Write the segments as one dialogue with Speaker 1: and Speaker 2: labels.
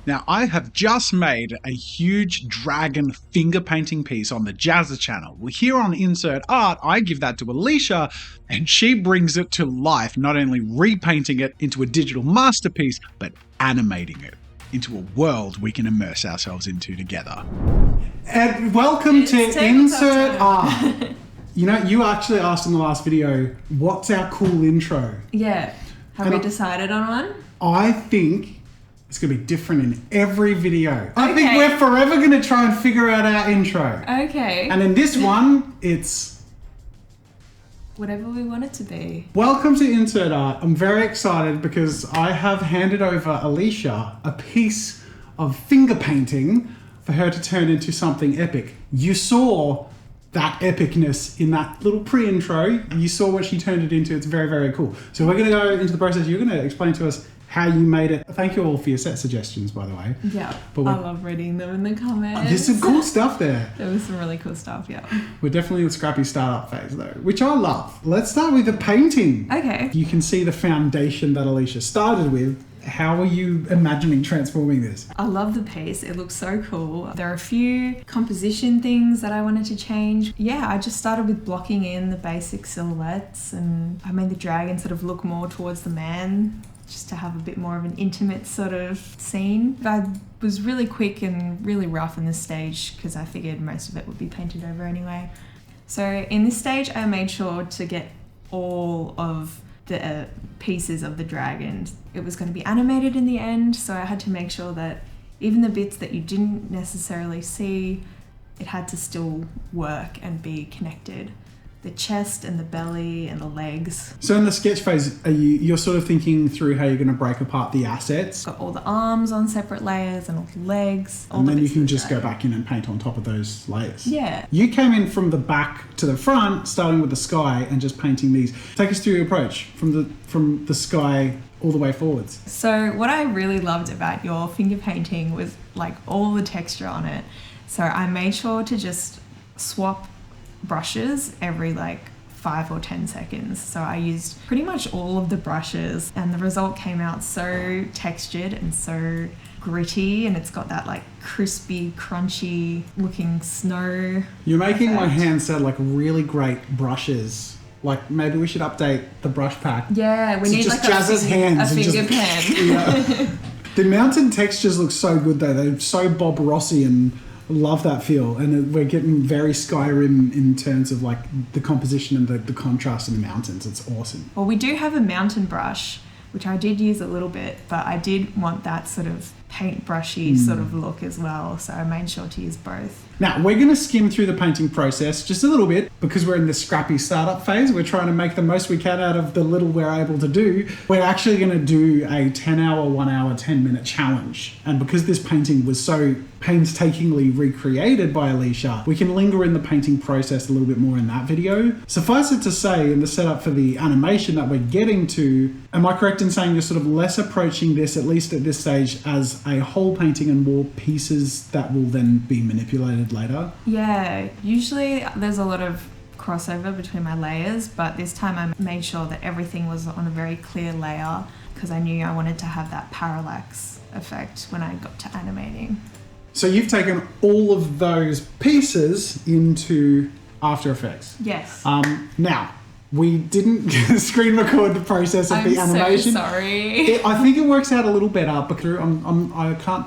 Speaker 1: Now, I have just made a huge dragon finger painting piece on the Jazza channel. Well, here on Insert Art, I give that to Alicia, and she brings it to life, not only repainting it into a digital masterpiece, but animating it into a world we can immerse ourselves into together.
Speaker 2: And welcome to Insert Art. You know, you actually asked in the last video, what's our cool intro?
Speaker 3: Yeah. Have we decided on one?
Speaker 2: I think it's going to be different in every video. I think we're forever going to try and figure out our intro.
Speaker 3: Okay.
Speaker 2: And in this one, it's...
Speaker 3: whatever we want it to be.
Speaker 2: Welcome to Insert Art. I'm very excited because I have handed over Alicia a piece of finger painting for her to turn into something epic. You saw that epicness in that little pre-intro. You saw what she turned it into. It's very, very cool. So we're going to go into the process. You're going to explain to us how you made it. Thank you all for your set suggestions, by the way.
Speaker 3: Yeah, I love reading them in the comments.
Speaker 2: There's some cool stuff there.
Speaker 3: There was some really cool stuff, yeah.
Speaker 2: We're definitely in the scrappy startup phase though, which I love. Let's start with the painting.
Speaker 3: Okay.
Speaker 2: You can see the foundation that Alicia started with. How are you imagining transforming this?
Speaker 3: I love the piece. It looks so cool. There are a few composition things that I wanted to change. Yeah, I just started with blocking in the basic silhouettes, and I made the dragon sort of look more towards the man, just to have a bit more of an intimate sort of scene. I was really quick and really rough in this stage because I figured most of it would be painted over anyway. So in this stage, I made sure to get all of the pieces of the dragon. It was going to be animated in the end, so I had to make sure that even the bits that you didn't necessarily see, it had to still work and be connected. The chest and the belly and the legs.
Speaker 2: So in the sketch phase, you're sort of thinking through how you're going to break apart the assets.
Speaker 3: Got all the arms on separate layers and all the legs.
Speaker 2: And then you can just go back in and paint on top of those layers.
Speaker 3: Yeah.
Speaker 2: You came in from the back to the front, starting with the sky and just painting these. Take us through your approach from the sky all the way forwards.
Speaker 3: So what I really loved about your finger painting was like all the texture on it. So I made sure to just swap brushes every like 5 or 10 seconds. So I used pretty much all of the brushes, and the result came out so textured and so gritty, and it's got that like crispy, crunchy looking snow.
Speaker 2: You're making my hand sound like really great brushes. Like maybe we should update the brush pack.
Speaker 3: Yeah, we need
Speaker 2: just
Speaker 3: like
Speaker 2: Jazz's hands
Speaker 3: a finger pen.
Speaker 2: Yeah. The mountain textures look so good though. They're so Bob Rossi, and love that feel. And we're getting very Skyrim in terms of like the composition and the contrast in the mountains. It's awesome.
Speaker 3: Well, we do have a mountain brush, which I did use a little bit, but I did want that sort of paintbrushy sort of look as well. So I made sure to use both.
Speaker 2: Now, we're going to skim through the painting process just a little bit because we're in the scrappy startup phase. We're trying to make the most we can out of the little we're able to do. We're actually going to do a 10-hour, 1-hour, 10-minute challenge. And because this painting was so painstakingly recreated by Alicia, we can linger in the painting process a little bit more in that video. Suffice it to say, in the setup for the animation that we're getting to, am I correct in saying you're sort of less approaching this, at least at this stage, as a whole painting and more pieces that will then be manipulated later?
Speaker 3: Yeah, usually there's a lot of crossover between my layers, but this time I made sure that everything was on a very clear layer because I knew I wanted to have that parallax effect when I got to animating.
Speaker 2: So you've taken all of those pieces into After Effects.
Speaker 3: Yes.
Speaker 2: Now, we didn't screen record the process of the animation.
Speaker 3: I'm so sorry.
Speaker 2: I think it works out a little better because I can't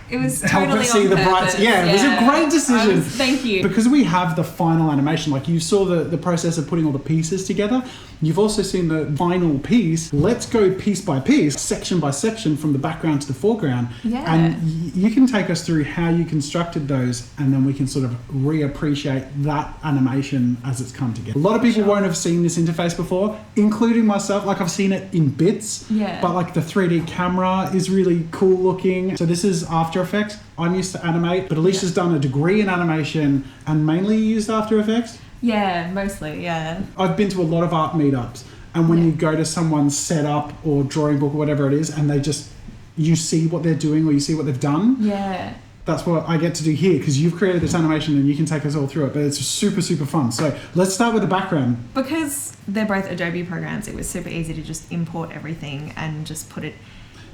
Speaker 3: It was
Speaker 2: help
Speaker 3: totally
Speaker 2: but see
Speaker 3: on
Speaker 2: the
Speaker 3: purpose.
Speaker 2: bright. Yeah, it was a great decision.
Speaker 3: Thank you.
Speaker 2: Because we have the final animation, like you saw the process of putting all the pieces together. You've also seen the final piece. Let's go piece by piece, section by section, from the background to the foreground.
Speaker 3: Yeah.
Speaker 2: And you can take us through how you constructed those, and then we can sort of reappreciate that animation as it's come together. A lot of people won't have seen this interface before, including myself. Like I've seen it in bits, but like the 3D camera is really cool looking. So this is After Effects. I'm used to animate, but Alicia's done a degree in animation and mainly used After Effects.
Speaker 3: Yeah, mostly, yeah.
Speaker 2: I've been to a lot of art meetups, and when you go to someone's setup or drawing book or whatever it is, and you see what they're doing or you see what they've done.
Speaker 3: Yeah.
Speaker 2: That's what I get to do here because you've created this animation and you can take us all through it, but it's super, super fun. So let's start with the background.
Speaker 3: Because they're both Adobe programs, it was super easy to just import everything and just put it.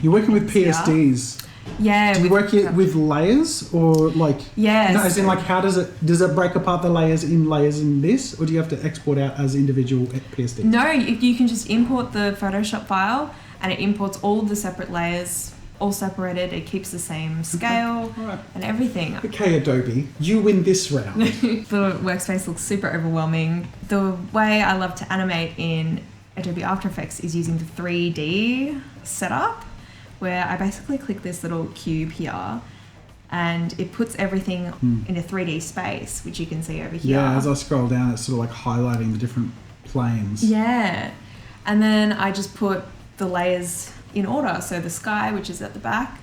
Speaker 2: You're working with PSDs.
Speaker 3: Yeah.
Speaker 2: Do you work it with layers or like?
Speaker 3: Yes.
Speaker 2: No, as in like how does it break apart the layers in this, or do you have to export out as individual PSDs?
Speaker 3: No, you can just import the Photoshop file and it imports all of the separate layers, all separated. It keeps the same scale
Speaker 2: Right.
Speaker 3: and everything.
Speaker 2: Okay, Adobe, you win this round.
Speaker 3: The workspace looks super overwhelming. The way I love to animate in Adobe After Effects is using the 3D setup, where I basically click this little cube here and it puts everything in a 3D space, which you can see over here.
Speaker 2: Yeah, as I scroll down, it's sort of like highlighting the different planes.
Speaker 3: Yeah. And then I just put the layers in order. So the sky, which is at the back,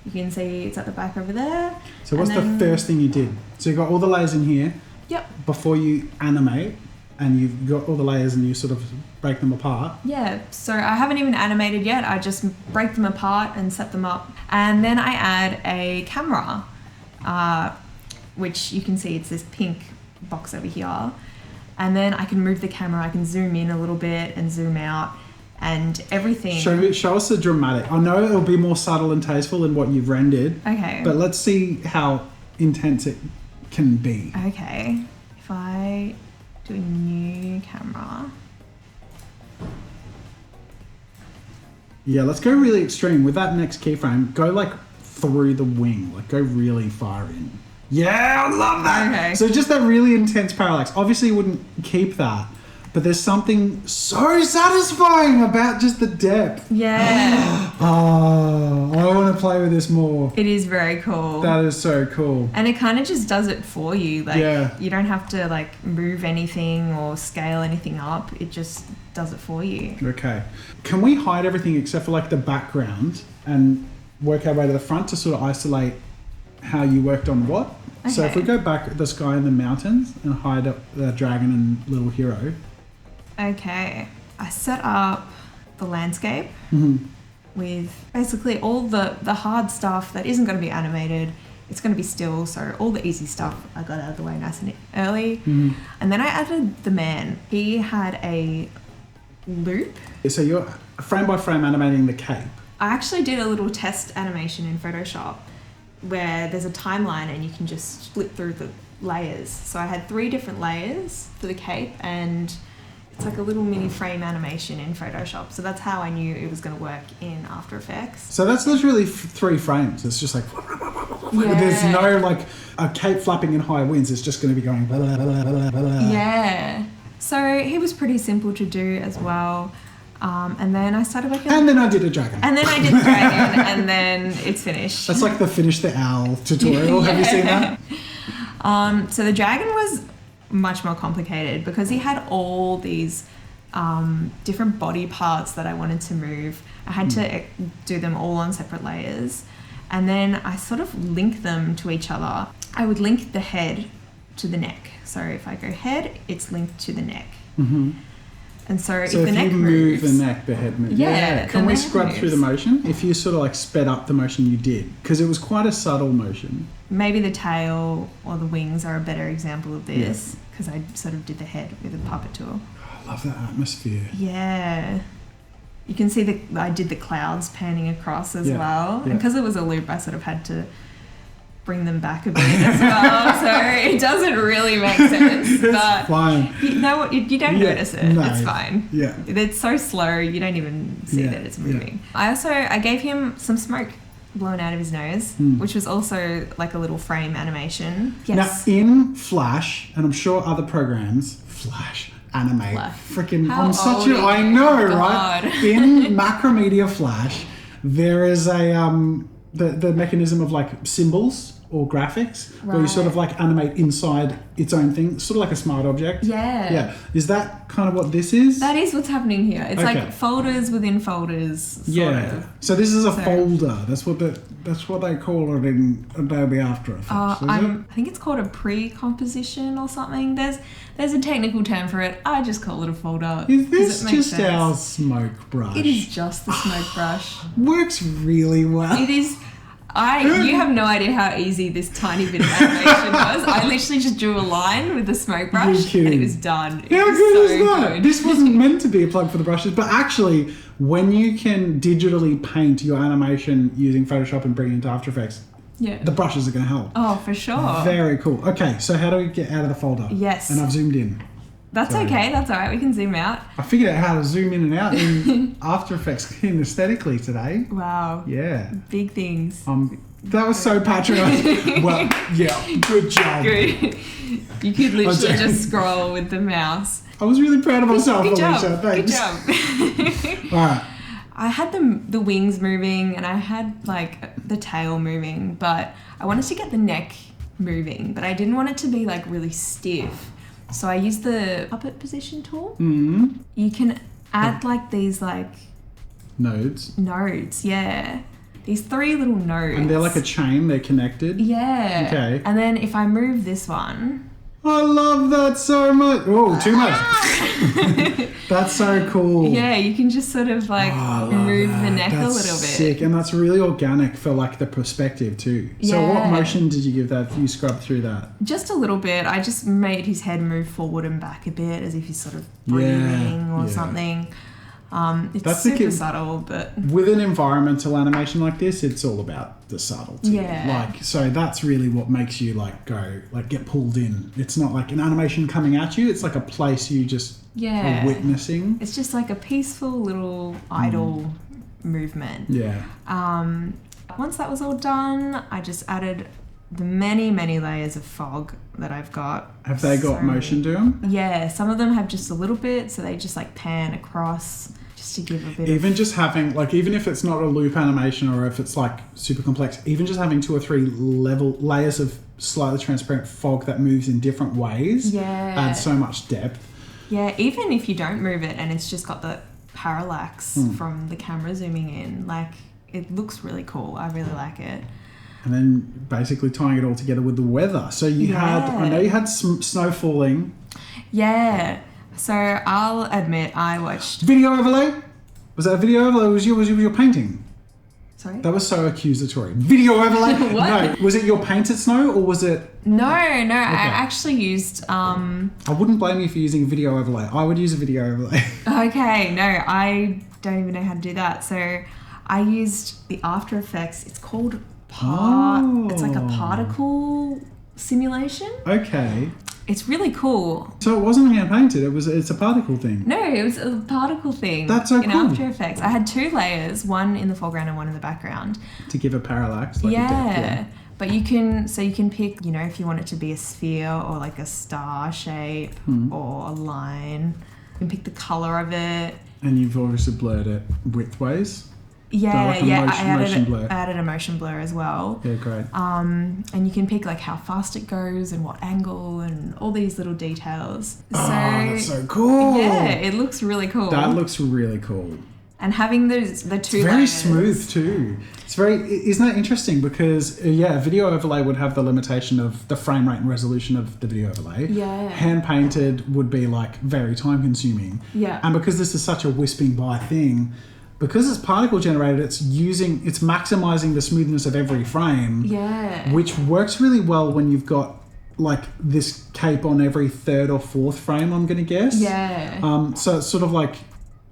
Speaker 3: you can see it's at the back over there.
Speaker 2: So what's the first thing you did? So you got all the layers in here.
Speaker 3: Yep.
Speaker 2: Before you animate, and you've got all the layers and you sort of break them apart.
Speaker 3: Yeah, so I haven't even animated yet. I just break them apart and set them up. And then I add a camera, which you can see it's this pink box over here. And then I can move the camera. I can zoom in a little bit and zoom out and everything.
Speaker 2: Show us the dramatic. I know it'll be more subtle and tasteful than what you've rendered.
Speaker 3: Okay.
Speaker 2: But let's see how intense it can be.
Speaker 3: Okay. If I do a new camera.
Speaker 2: Yeah, let's go really extreme. With that next keyframe, go like through the wing. Like go really far in. Yeah, I love that.
Speaker 3: Okay.
Speaker 2: So just that really intense parallax. Obviously you wouldn't keep that, but there's something so satisfying about just the depth.
Speaker 3: Yeah.
Speaker 2: Oh, I want to play with this more.
Speaker 3: It is very cool.
Speaker 2: That is so cool.
Speaker 3: And it kind of just does it for you. Like,
Speaker 2: Yeah.
Speaker 3: you don't have to like move anything or scale anything up. It just does it for you.
Speaker 2: Okay. Can we hide everything except for like the background and work our way to the front to sort of isolate how you worked on what? Okay. So if we go back at the sky and the mountains and hide up the dragon and little hero.
Speaker 3: Okay. I set up the landscape
Speaker 2: Mm-hmm.
Speaker 3: with basically all the hard stuff that isn't going to be animated. It's going to be still, so all the easy stuff I got out of the way nice and early.
Speaker 2: Mm-hmm.
Speaker 3: And then I added the man. He had a loop.
Speaker 2: So you're frame by frame animating the cape.
Speaker 3: I actually did a little test animation in Photoshop where there's a timeline and you can just split through the layers. So I had 3 different layers for the cape and it's like a little mini frame animation in Photoshop. So that's how I knew it was going to work in After Effects.
Speaker 2: So that's literally 3 frames. It's just like,
Speaker 3: Yeah.
Speaker 2: there's no like a cape flapping in high winds. It's just going to be going blah, blah, blah, blah, blah.
Speaker 3: Yeah. So he was pretty simple to do as well. And then I started working
Speaker 2: And then I did a dragon.
Speaker 3: And then I did the dragon and then it's finished.
Speaker 2: That's like the finish the owl tutorial. Have you seen that?
Speaker 3: So the dragon was much more complicated because he had all these different body parts that I wanted to move. I had to do them all on separate layers. And then I sort of link them to each other. I would link the head to the neck. So if I go head, it's linked to the neck.
Speaker 2: Mm-hmm.
Speaker 3: And so
Speaker 2: So
Speaker 3: if the
Speaker 2: if
Speaker 3: neck
Speaker 2: you move
Speaker 3: moves,
Speaker 2: the neck, the head moves.
Speaker 3: Yeah,
Speaker 2: Can
Speaker 3: the
Speaker 2: we
Speaker 3: neck
Speaker 2: scrub through the
Speaker 3: moves.
Speaker 2: motion? If you sort of like sped up the motion you did, because it was quite a subtle motion.
Speaker 3: maybe the tail or the wings are a better example of this because I sort of did the head with a puppet tool.
Speaker 2: I love that atmosphere.
Speaker 3: Yeah. You can see I did the clouds panning across as
Speaker 2: Yeah,
Speaker 3: well.
Speaker 2: yeah.
Speaker 3: And because it was a loop, I sort of had to bring them back a bit as well. So it doesn't really make sense.
Speaker 2: It's
Speaker 3: But
Speaker 2: fine.
Speaker 3: you know what? You don't
Speaker 2: Yeah,
Speaker 3: notice it.
Speaker 2: no.
Speaker 3: It's fine.
Speaker 2: Yeah.
Speaker 3: It's so slow, you don't even see
Speaker 2: Yeah,
Speaker 3: that it's
Speaker 2: yeah.
Speaker 3: moving. I gave him some smoke blown out of his nose, which was also like a little frame animation. Yes.
Speaker 2: Now in Flash, and I'm sure other programs, Flash, Animate,
Speaker 3: Flash.
Speaker 2: freaking,
Speaker 3: How
Speaker 2: I'm such
Speaker 3: old
Speaker 2: a,
Speaker 3: are
Speaker 2: I
Speaker 3: you?
Speaker 2: know,
Speaker 3: God.
Speaker 2: right? In Macromedia Flash, there is a the mechanism of like symbols or graphics where you sort of like animate inside its own thing, sort of like a smart object.
Speaker 3: Yeah.
Speaker 2: Yeah. Is that kind of what this is?
Speaker 3: That is what's happening here. It's
Speaker 2: Okay.
Speaker 3: like folders within folders. Sort
Speaker 2: Yeah.
Speaker 3: of.
Speaker 2: So this is a
Speaker 3: So-
Speaker 2: folder. That's what they call it in Adobe After Effects. Is it?
Speaker 3: I think it's called a pre-composition or something. There's a technical term for it. I just call it a folder.
Speaker 2: Is
Speaker 3: 'cause
Speaker 2: this
Speaker 3: it makes
Speaker 2: just
Speaker 3: sense.
Speaker 2: our smoke brush?
Speaker 3: It is just the smoke brush.
Speaker 2: Works really well.
Speaker 3: It is. You have no idea how easy this tiny bit of animation was. I literally just drew a line with the smoke brush
Speaker 2: kidding.
Speaker 3: and it was done. It
Speaker 2: How
Speaker 3: was
Speaker 2: good
Speaker 3: so
Speaker 2: is that?
Speaker 3: good.
Speaker 2: This wasn't meant to be a plug for the brushes, but actually, when you can digitally paint your animation using Photoshop and bring it into After Effects,
Speaker 3: Yeah.
Speaker 2: the brushes are going to help.
Speaker 3: Oh, for sure.
Speaker 2: Very cool. Okay, so how do we get out of the folder?
Speaker 3: Yes.
Speaker 2: And I've zoomed in.
Speaker 3: That's
Speaker 2: Sorry.
Speaker 3: okay. That's all right. We can zoom out.
Speaker 2: I figured out how to zoom in and out in After Effects aesthetically today.
Speaker 3: Wow.
Speaker 2: Yeah.
Speaker 3: Big things.
Speaker 2: That was so patronising. Well, yeah, good job.
Speaker 3: Good. You could literally
Speaker 2: joking.
Speaker 3: just scroll with the mouse.
Speaker 2: I was really proud of myself,
Speaker 3: Good job.
Speaker 2: Alicia.
Speaker 3: Good
Speaker 2: Thanks.
Speaker 3: job.
Speaker 2: All right.
Speaker 3: I had the wings moving and I had like the tail moving, but I wanted to get the neck moving, but I didn't want it to be like really stiff. So I used the puppet position tool.
Speaker 2: Mm-hmm.
Speaker 3: You can add like these like
Speaker 2: Nodes.
Speaker 3: nodes, yeah. These 3 little nodes.
Speaker 2: And they're like a chain, they're connected.
Speaker 3: Yeah.
Speaker 2: Okay.
Speaker 3: And then if I move this one.
Speaker 2: I love that so much. Oh, too much. That's so cool.
Speaker 3: Yeah, you can just sort of like
Speaker 2: Oh, I love
Speaker 3: move
Speaker 2: that.
Speaker 3: the neck
Speaker 2: That's
Speaker 3: a little bit.
Speaker 2: sick, and that's really organic for like the perspective too. So what
Speaker 3: Yeah.
Speaker 2: motion did you give that? You scrubbed through that.
Speaker 3: Just a little bit. I just made his head move forward and back a bit as if he's sort of breathing or
Speaker 2: yeah.
Speaker 3: something. It's
Speaker 2: That's the
Speaker 3: super
Speaker 2: key.
Speaker 3: subtle, but
Speaker 2: With an environmental animation like this, it's all about the subtlety.
Speaker 3: Yeah.
Speaker 2: Like, so that's really what makes you like go, like get pulled in. It's not like an animation coming at you. It's like a place you just
Speaker 3: yeah.
Speaker 2: are witnessing.
Speaker 3: It's just like a peaceful little idle movement.
Speaker 2: Yeah.
Speaker 3: Once that was all done, I just added the many, many layers of fog that I've got.
Speaker 2: Have they got
Speaker 3: So
Speaker 2: motion to them?
Speaker 3: Yeah, some of them have just a little bit, so they just like pan across just to give a bit
Speaker 2: Even
Speaker 3: of...
Speaker 2: just having, like, even if it's not a loop animation or if it's like super complex, even just having 2 or 3 layers of slightly transparent fog that moves in different ways
Speaker 3: Yeah.
Speaker 2: adds so much depth.
Speaker 3: Yeah, even if you don't move it and it's just got the parallax from the camera zooming in, like, it looks really cool. I really like it.
Speaker 2: And then basically tying it all together with the weather. So you had, I know you had some snow falling.
Speaker 3: Yeah. So I'll admit I watched...
Speaker 2: Video overlay? Was that a video overlay or was your painting?
Speaker 3: Sorry?
Speaker 2: That was so accusatory. Video overlay?
Speaker 3: What?
Speaker 2: No. Was it your painted snow or was it...
Speaker 3: No, I actually used...
Speaker 2: I wouldn't blame you for using a video overlay. I would use a video overlay.
Speaker 3: Okay, no, I don't even know how to do that. So I used the After Effects. It's called... It's like a particle simulation.
Speaker 2: Okay.
Speaker 3: It's really cool.
Speaker 2: So it wasn't hand painted, it's a particle thing.
Speaker 3: No, it was a particle thing.
Speaker 2: That's so
Speaker 3: in
Speaker 2: cool.
Speaker 3: After Effects. I had 2 layers, one in the foreground and one in the background.
Speaker 2: To give a parallax. Like
Speaker 3: Yeah.
Speaker 2: a depth,
Speaker 3: But you can pick, if you want it to be a sphere or like a star shape or a line. You can pick the color of it.
Speaker 2: And you've obviously blurred it widthways.
Speaker 3: Yeah,
Speaker 2: like a motion blur.
Speaker 3: I added a motion blur as well.
Speaker 2: Yeah, great.
Speaker 3: And you can pick like how fast it goes and what angle and all these little details.
Speaker 2: That's so cool.
Speaker 3: Yeah, it looks really cool.
Speaker 2: That looks really cool.
Speaker 3: And having the 2
Speaker 2: It's
Speaker 3: layers.
Speaker 2: very smooth too. Isn't that interesting? Because a video overlay would have the limitation of the frame rate and resolution of the video overlay.
Speaker 3: Yeah.
Speaker 2: Hand painted would be like very time consuming.
Speaker 3: Yeah.
Speaker 2: And because this is such a whisping by thing, because it's particle generated, it's maximizing the smoothness of every frame.
Speaker 3: Yeah.
Speaker 2: Which works really well when you've got like this cape on every 3rd or 4th frame, I'm gonna guess.
Speaker 3: Yeah.
Speaker 2: So it's sort of like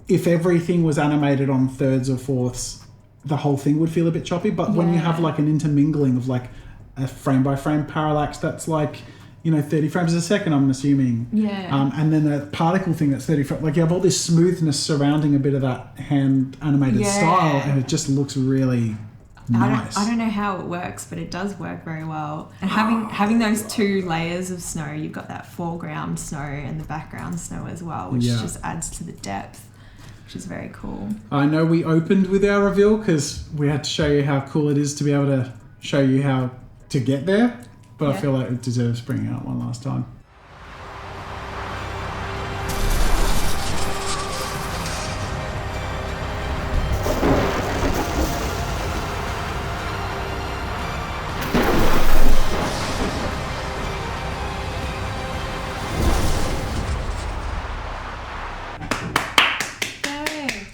Speaker 2: if everything was animated on 3rds or 4ths, the whole thing would feel a bit choppy. But when you have like an intermingling of like a frame by frame parallax that's like, 30 frames a second, I'm assuming.
Speaker 3: Yeah.
Speaker 2: And then the particle thing that's 30 frames, like you have all this smoothness surrounding a bit of that hand animated style, and it just looks really nice.
Speaker 3: I don't know how it works, but it does work very well. And having those 2 layers of snow, you've got that foreground snow and the background snow as well, which just adds to the depth, which is very cool.
Speaker 2: I know we opened with our reveal because we had to show you how cool it is to be able to show you how to get there, but I feel like it deserves bringing out one last time.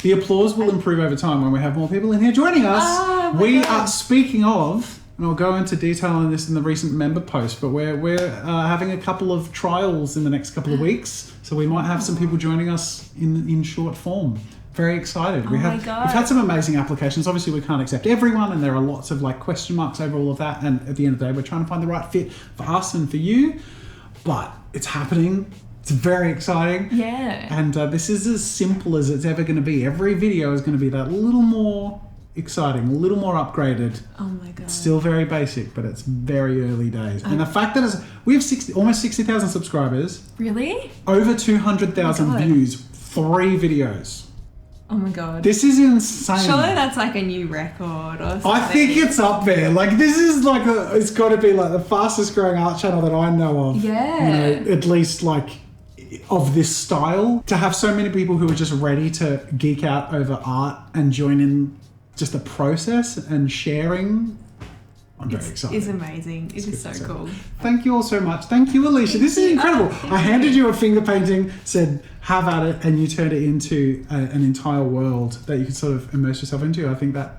Speaker 2: The applause will improve over time when we have more people in here joining us.
Speaker 3: Oh, my
Speaker 2: We
Speaker 3: God.
Speaker 2: are, speaking of, and I'll go into detail on this in the recent member post, but we're having a couple of trials in the next couple of weeks, so we might have some people joining us in short form. very excited.
Speaker 3: my God.
Speaker 2: We've had some amazing applications. Obviously, we can't accept everyone, and there are lots of like question marks over all of that. And at the end of the day, we're trying to find the right fit for us and for you. But it's happening. It's very exciting.
Speaker 3: Yeah.
Speaker 2: And this is as simple as it's ever going to be. Every video is going to be that little more exciting, a little more upgraded.
Speaker 3: Oh my God.
Speaker 2: Still very basic, but it's very early days. And the fact that we have almost 60,000 subscribers,
Speaker 3: Really?
Speaker 2: over 200,000
Speaker 3: Oh my God.
Speaker 2: views, 3 videos.
Speaker 3: Oh my God.
Speaker 2: This is insane.
Speaker 3: Surely that's like a new record or something.
Speaker 2: I think it's up there. Like this is like it's got to be like the fastest growing art channel that I know of.
Speaker 3: Yeah.
Speaker 2: You know, at least like of this style. To have so many people who are just ready to geek out over art and join in just the process and sharing. I'm very excited.
Speaker 3: It's amazing. It is so cool.
Speaker 2: Thank you all so much. Thank you, Alicia. This is incredible. I handed you a finger painting, said, have at it, and you turned it into an entire world that you could sort of immerse yourself into. I think that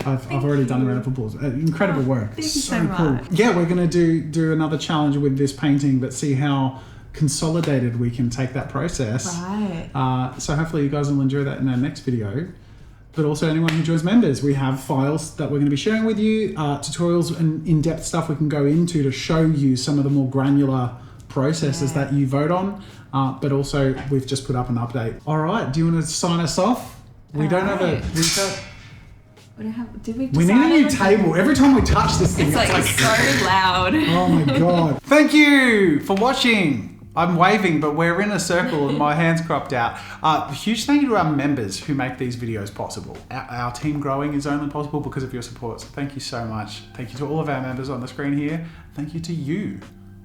Speaker 2: I've already done a round of applause. Incredible work.
Speaker 3: Thank you so much.
Speaker 2: Yeah, we're going to do another challenge with this painting, but see how consolidated we can take that process.
Speaker 3: Right.
Speaker 2: So hopefully you guys will enjoy that in our next video. But also anyone who joins members, we have files that we're going to be sharing with you, tutorials and in-depth stuff we can go into to show you some of the more granular processes that you vote on. But also we've just put up an update. All right, do you want to sign us off? We don't have a...
Speaker 3: Did we
Speaker 2: We need a new table. Every time we touch this thing,
Speaker 3: It's like so loud.
Speaker 2: oh my God. Thank you for watching. I'm waving, but we're in a circle and my hand's cropped out. Huge thank you to our members who make these videos possible. Our team growing is only possible because of your support. So thank you so much. Thank you to all of our members on the screen here. Thank you to you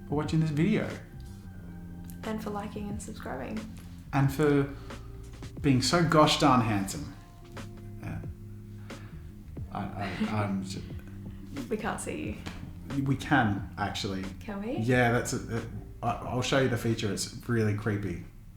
Speaker 2: for watching this video.
Speaker 3: And for liking and subscribing.
Speaker 2: And for being so gosh darn handsome. Yeah.
Speaker 3: We can't see you.
Speaker 2: We can, actually.
Speaker 3: Can we?
Speaker 2: Yeah, I'll show you the feature. It's really creepy.